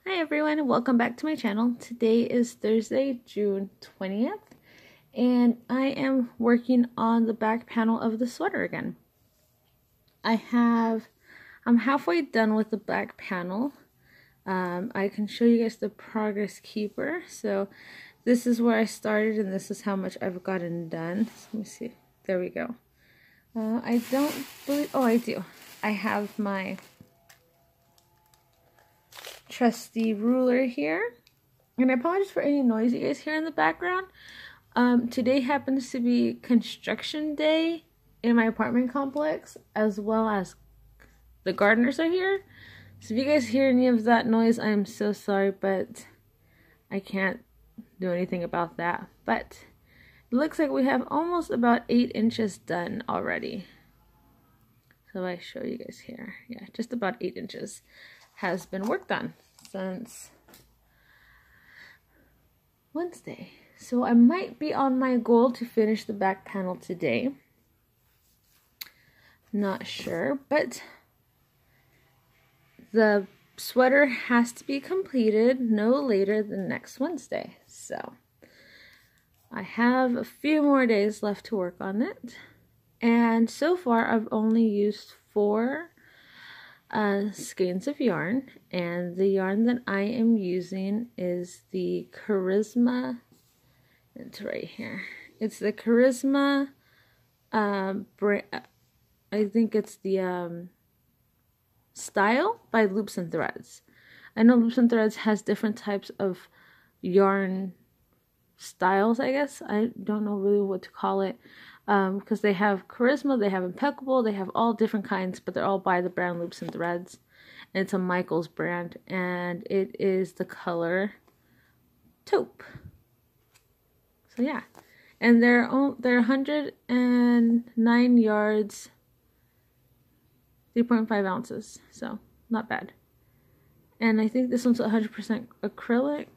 Hi everyone, welcome back to my channel. Today is Thursday, June 20th, and I am working on the back panel of the sweater again. I'm halfway done with the back panel. I can show you guys the progress keeper. So this is where I started and this is how much I've gotten done. So let me see. There we go. I don't believe, oh I do. I have my trusty ruler here. And I apologize for any noise you guys hear in the background. Today happens to be construction day in my apartment complex, as well as the gardeners are here. So if you guys hear any of that noise, I am so sorry, but I can't do anything about that. But it looks like we have almost about 8 inches done already. So I show you guys here. Yeah, just about 8 inches has been worked on since Wednesday. So I might be on my goal to finish the back panel today. Not sure, but the sweater has to be completed no later than next Wednesday. So I have a few more days left to work on it. And so far I've only used 4 skeins of yarn, and the yarn that I am using is the Charisma. It's right here. It's the Charisma brand. I think it's the Style by Loops and Threads. I know Loops and Threads has different types of yarn styles, I guess. I don't know really what to call it. Because they have Charisma, they have Impeccable, they have all different kinds, but they're all by the brand Loops and Threads. And it's a Michaels brand, and it is the color taupe. So yeah, and they're 109 yards, 3.5 ounces, so not bad. And I think this one's 100% acrylic.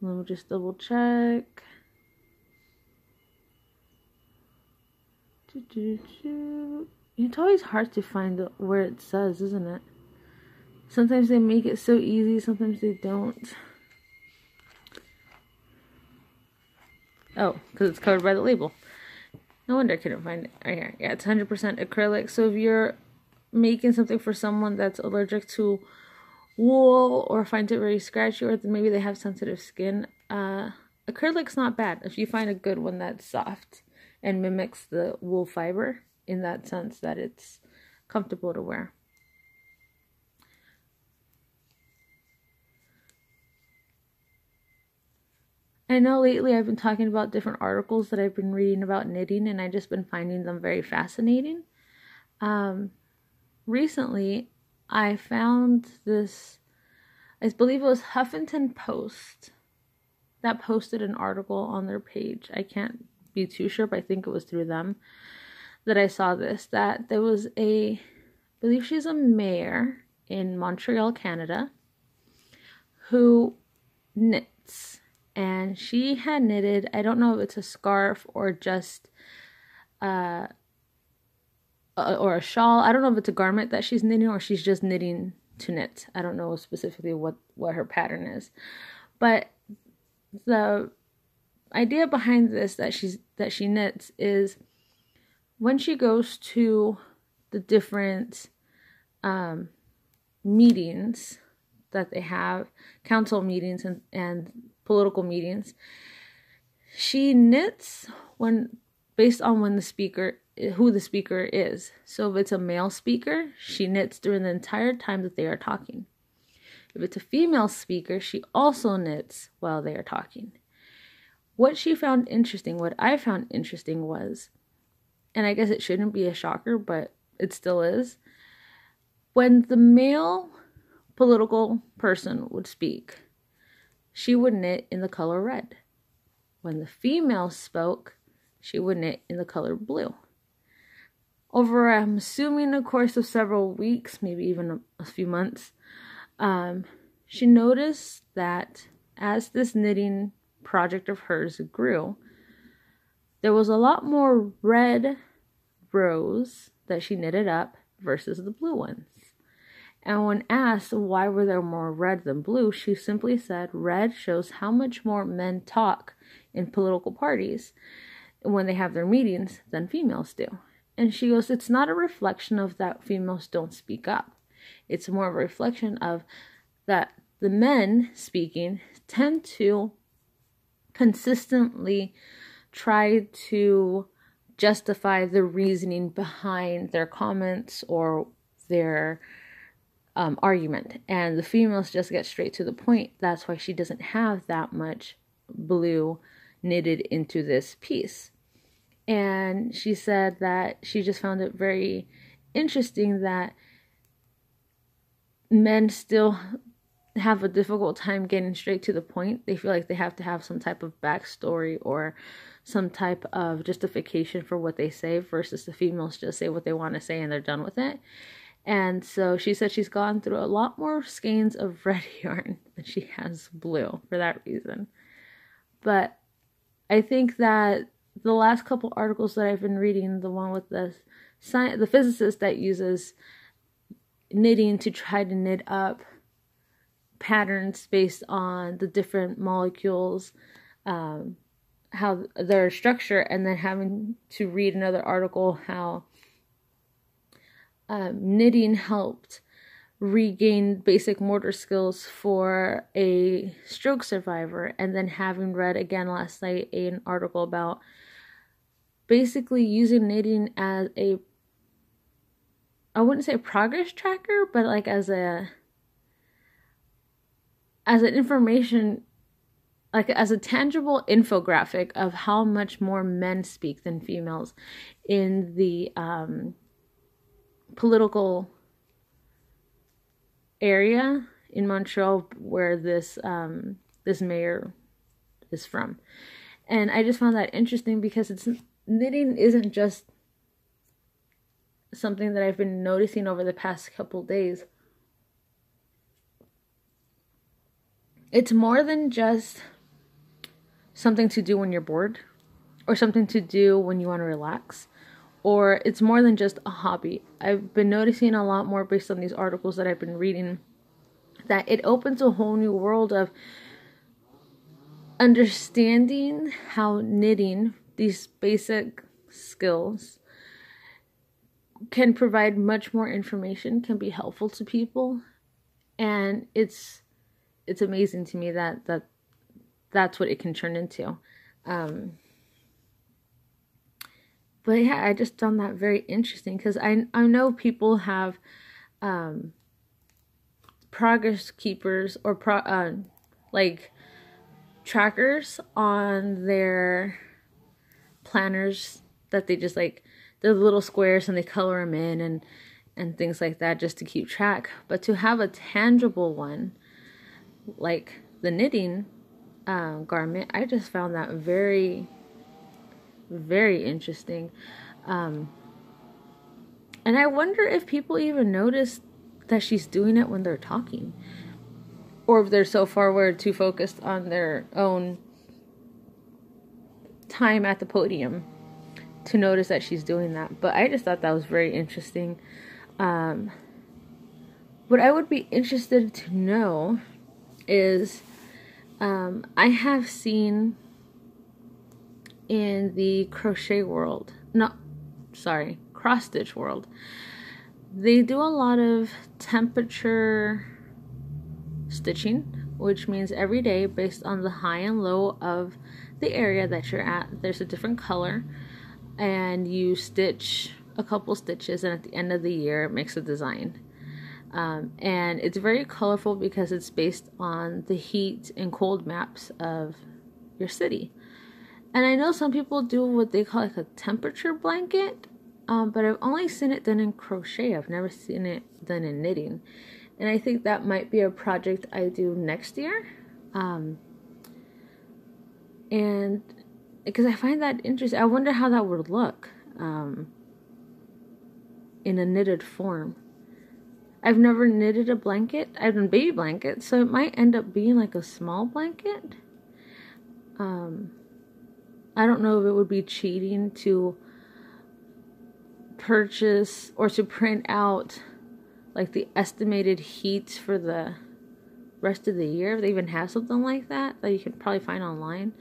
Let me just double check. It's always hard to find where it says, isn't it? Sometimes they make it so easy, sometimes they don't. Oh, because it's covered by the label. No wonder I couldn't find it. Right here. Yeah, it's 100% acrylic. So if you're making something for someone that's allergic to wool or finds it very scratchy, or maybe they have sensitive skin, acrylic's not bad if you find a good one that's soft and mimics the wool fiber in that sense that it's comfortable to wear. I know lately I've been talking about different articles that I've been reading about knitting, and I've just been finding them very fascinating. Recently, I found this, I believe it was Huffington Post, that posted an article on their page. I can't be too sure, but I think it was through them that I saw this, that there was I believe she's a mayor in Montreal, Canada, who knits. And she had knitted, I don't know if it's a scarf or just or a shawl. I don't know if it's a garment that she's knitting or she's just knitting to knit. I don't know specifically what her pattern is. But the idea behind this that she knits is when she goes to the different meetings that they have, council meetings and political meetings, she knits based on who the speaker is. So if it's a male speaker, she knits during the entire time that they are talking. If it's a female speaker, she also knits while they are talking. What I found interesting was, and I guess it shouldn't be a shocker, but it still is, when the male political person would speak, she would knit in the color red. When the female spoke, she would knit in the color blue. Over, I'm assuming, a course of several weeks, maybe even a few months, she noticed that as this knitting project of hers grew, there was a lot more red rows that she knitted up versus the blue ones. And when asked why were there more red than blue, she simply said red shows how much more men talk in political parties when they have their meetings than females do. And she goes, it's not a reflection of that females don't speak up. It's more of a reflection of that the men speaking tend to consistently try to justify the reasoning behind their comments or their argument. And the females just get straight to the point. That's why she doesn't have that much blue knitted into this piece. And she said that she just found it very interesting that men still have a difficult time getting straight to the point. They feel like they have to have some type of backstory or some type of justification for what they say, versus the females just say what they want to say and they're done with it. And so she said she's gone through a lot more skeins of red yarn than she has blue for that reason. But I think that the last couple articles that I've been reading, the one with the physicist that uses knitting to try to knit up patterns based on the different molecules, how their structure, and then having to read another article how knitting helped regain basic motor skills for a stroke survivor, and then having read again last night an article about basically using knitting as I wouldn't say a progress tracker, but like as an information, like as a tangible infographic of how much more men speak than females in the political area in Montreal where this mayor is from. And I just found that interesting because knitting isn't just something that I've been noticing over the past couple days. It's more than just something to do when you're bored, or something to do when you want to relax, or it's more than just a hobby. I've been noticing a lot more based on these articles that I've been reading that it opens a whole new world of understanding how knitting, these basic skills, can provide much more information, can be helpful to people. And it's amazing to me that that's what it can turn into. But yeah, I just found that very interesting because I know people have progress keepers or like trackers on their planners that they just like, they're little squares and they color them in and things like that just to keep track. But to have a tangible one like the knitting garment, I just found that very, very interesting. And I wonder if people even notice that she's doing it when they're talking, or if they're so far too focused on their own time at the podium to notice that she's doing that. But I just thought that was very interesting. What I would be interested to know is I have seen in the crochet world, cross stitch world, they do a lot of temperature stitching, which means every day based on the high and low of the area that you're at, there's a different color, and you stitch a couple stitches, and at the end of the year it makes a design. And it's very colorful because it's based on the heat and cold maps of your city. And I know some people do what they call like a temperature blanket, but I've only seen it done in crochet. I've never seen it done in knitting. And I think that might be a project I do next year. And because I find that interesting, I wonder how that would look in a knitted form. I've never knitted a blanket. I've done baby blankets, so it might end up being like a small blanket. I don't know if it would be cheating to purchase or to print out like the estimated heat for the rest of the year. If they even have something like that you can probably find online,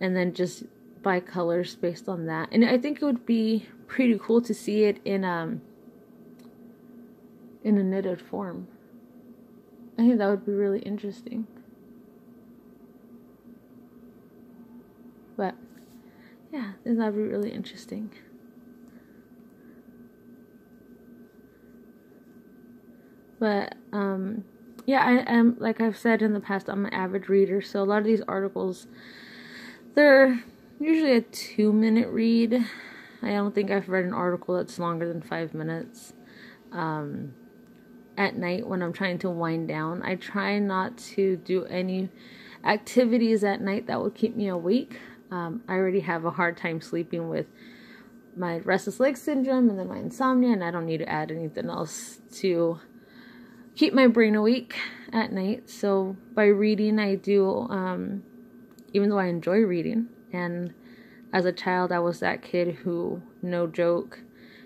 and then just buy colors based on that. And I think it would be pretty cool to see it in a knitted form. I think that would be really interesting. But yeah, I think that'd be really interesting. But yeah, I am, like I've said in the past, I'm an avid reader, so a lot of these articles, they're usually a 2-minute read. I don't think I've read an article that's longer than 5 minutes. At night when I'm trying to wind down, I try not to do any activities at night that would keep me awake. I already have a hard time sleeping with my restless leg syndrome and then my insomnia, and I don't need to add anything else to keep my brain awake at night. So by reading, I do, even though I enjoy reading, and as a child I was that kid who, no joke,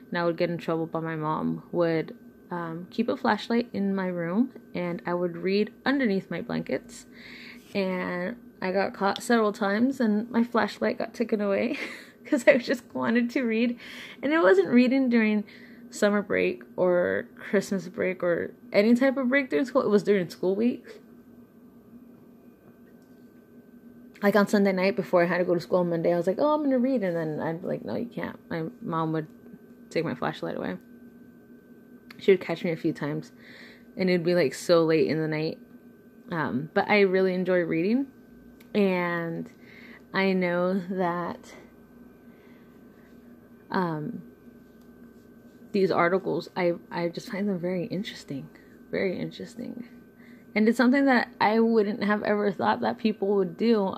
and I would get in trouble by my mom, would keep a flashlight in my room and I would read underneath my blankets, and I got caught several times and my flashlight got taken away because I just wanted to read. And it wasn't reading during summer break or Christmas break or any type of break during school. It was during school weeks. Like on Sunday night before I had to go to school on Monday, I was like, oh, I'm going to read. And then I'd be like, no, you can't. My mom would take my flashlight away. She would catch me a few times. And it'd be like so late in the night. But I really enjoy reading. And I know that these articles, I just find them very interesting. Very interesting. And it's something that I wouldn't have ever thought that people would do.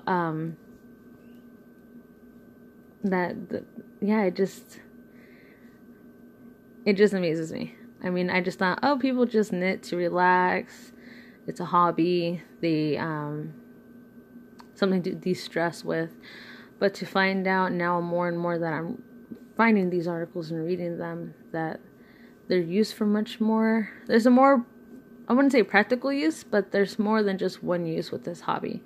It just amazes me. I mean, I just thought, oh, people just knit to relax. It's a hobby. They, something to de-stress with. But to find out now more and more that I'm finding these articles and reading them, that they're used for much more. There's a more, I wouldn't say practical use, but there's more than just one use with this hobby.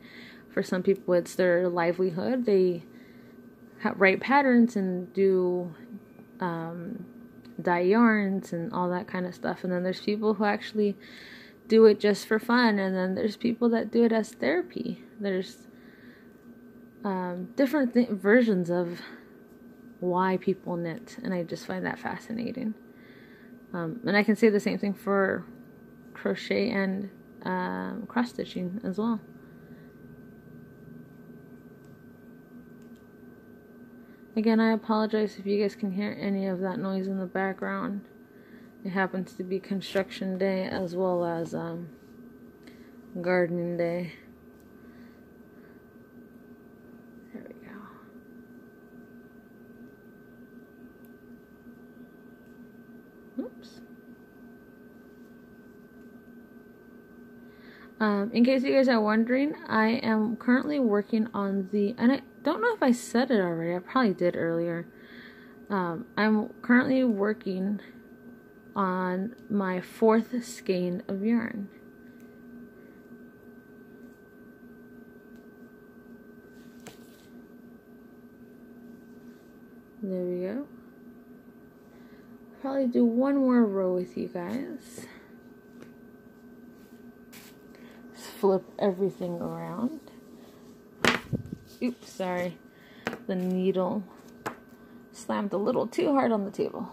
For some people, it's their livelihood. They write patterns and do dye yarns and all that kind of stuff. And then there's people who actually do it just for fun. And then there's people that do it as therapy. There's different versions of why people knit. And I just find that fascinating. And I can say the same thing for crochet and cross stitching as well. Again, I apologize if you guys can hear any of that noise in the background. It happens to be construction day as well as gardening day. There we go. Oops. In case you guys are wondering, I am currently working on and I don't know if I said it already, I probably did earlier. I'm currently working on my 4th skein of yarn. There we go. Probably do one more row with you guys. Flip everything around. Oops, sorry. The needle slammed a little too hard on the table.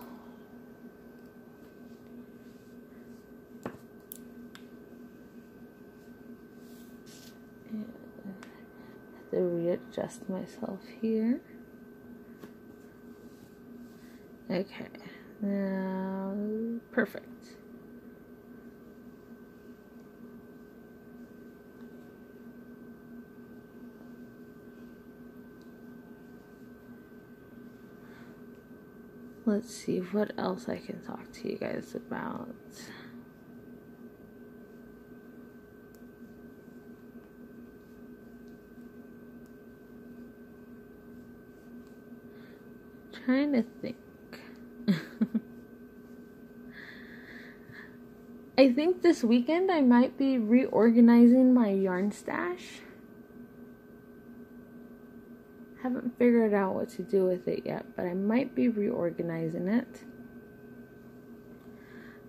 And I have to readjust myself here. Okay, now perfect. Let's see what else I can talk to you guys about. Trying to think. I think this weekend I might be reorganizing my yarn stash. Haven't figured out what to do with it yet, but I might be reorganizing it.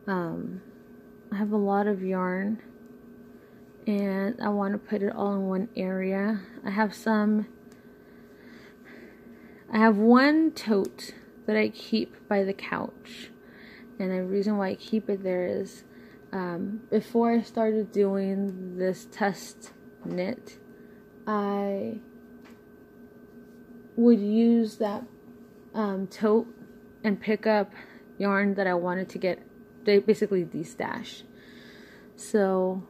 I have a lot of yarn and I want to put it all in one area. I have one tote that I keep by the couch, and the reason why I keep it there is before I started doing this test knit, I would use that tote and pick up yarn that I wanted to get basically de-stash. So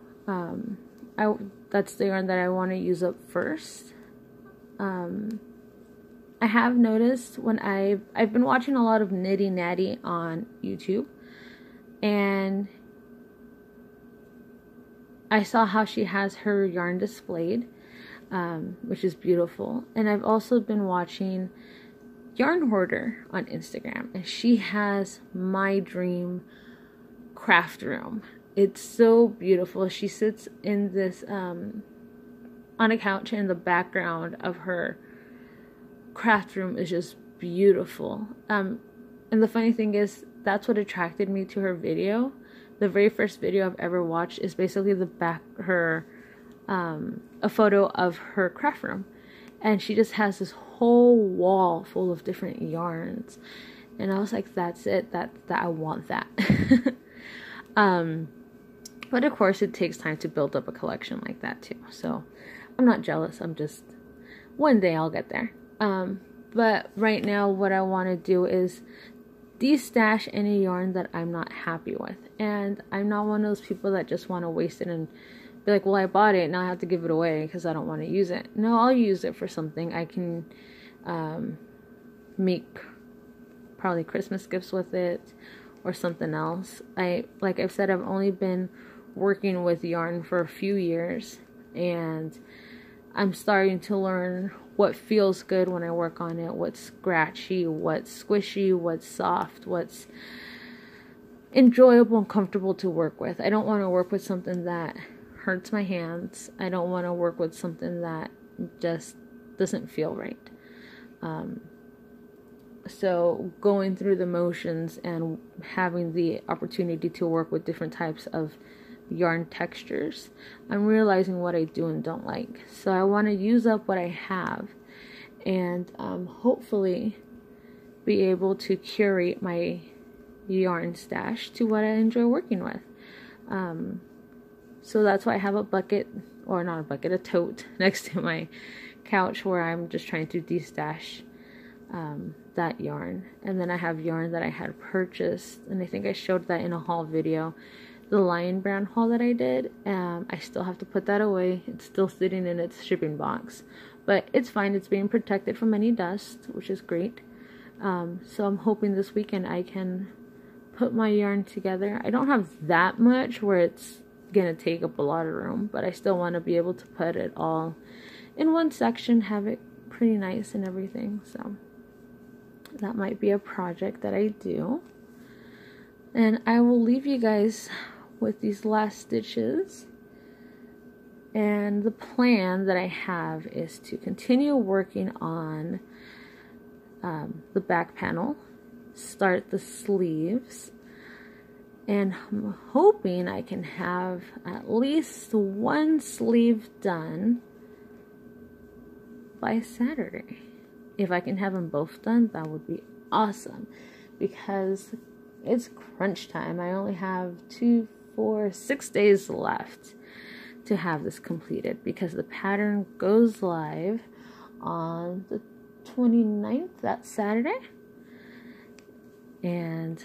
that's the yarn that I want to use up first. I have noticed when I've been watching a lot of Knitty Natty on YouTube, and I saw how she has her yarn displayed, which is beautiful. And I've also been watching Yarn Hoarder on Instagram, and she has my dream craft room. It's so beautiful. She sits in this on a couch, and the background of her craft room is just beautiful. And the funny thing is, that's what attracted me to her video. The very first video I've ever watched is basically a photo of her craft room, and she just has this whole wall full of different yarns, and I was like, that's it, that I want that. But of course it takes time to build up a collection like that too, so I'm not jealous. I'm just, one day I'll get there. But right now what I want to do is de-stash any yarn that I'm not happy with. And I'm not one of those people that just want to waste it and be like, well, I bought it, now I have to give it away because I don't want to use it. No, I'll use it for something. I can make probably Christmas gifts with it or something else. Like I've said, I've only been working with yarn for a few years, and I'm starting to learn what feels good when I work on it, what's scratchy, what's squishy, what's soft, what's enjoyable and comfortable to work with. I don't want to work with something that hurts my hands. I don't want to work with something that just doesn't feel right. So going through the motions and having the opportunity to work with different types of yarn textures, I'm realizing what I do and don't like. So I want to use up what I have, and hopefully be able to curate my yarn stash to what I enjoy working with. So that's why I have a bucket, or not a bucket, a tote next to my couch where I'm just trying to de-stash that yarn. And then I have yarn that I had purchased, and I think I showed that in a haul video, the Lion Brand haul that I did. I still have to put that away. It's still sitting in its shipping box, but it's fine. It's being protected from any dust, which is great. So I'm hoping this weekend I can put my yarn together. I don't have that much where it's gonna take up a lot of room, but I still want to be able to put it all in one section, have it pretty nice and everything. So that might be a project that I do. And I will leave you guys with these last stitches. And the plan that I have is to continue working on the back panel, start the sleeves, and I'm hoping I can have at least one sleeve done by Saturday. If I can have them both done, that would be awesome, because it's crunch time. I only have 6 days left to have this completed, because the pattern goes live on the 29th, that's Saturday, and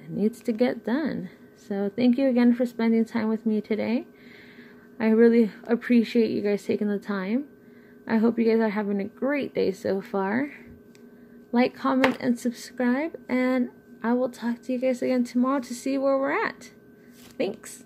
it needs to get done. So thank you again for spending time with me today. I really appreciate you guys taking the time. I hope you guys are having a great day so far. Like, comment, and subscribe, and I will talk to you guys again tomorrow to see where we're at. Thanks.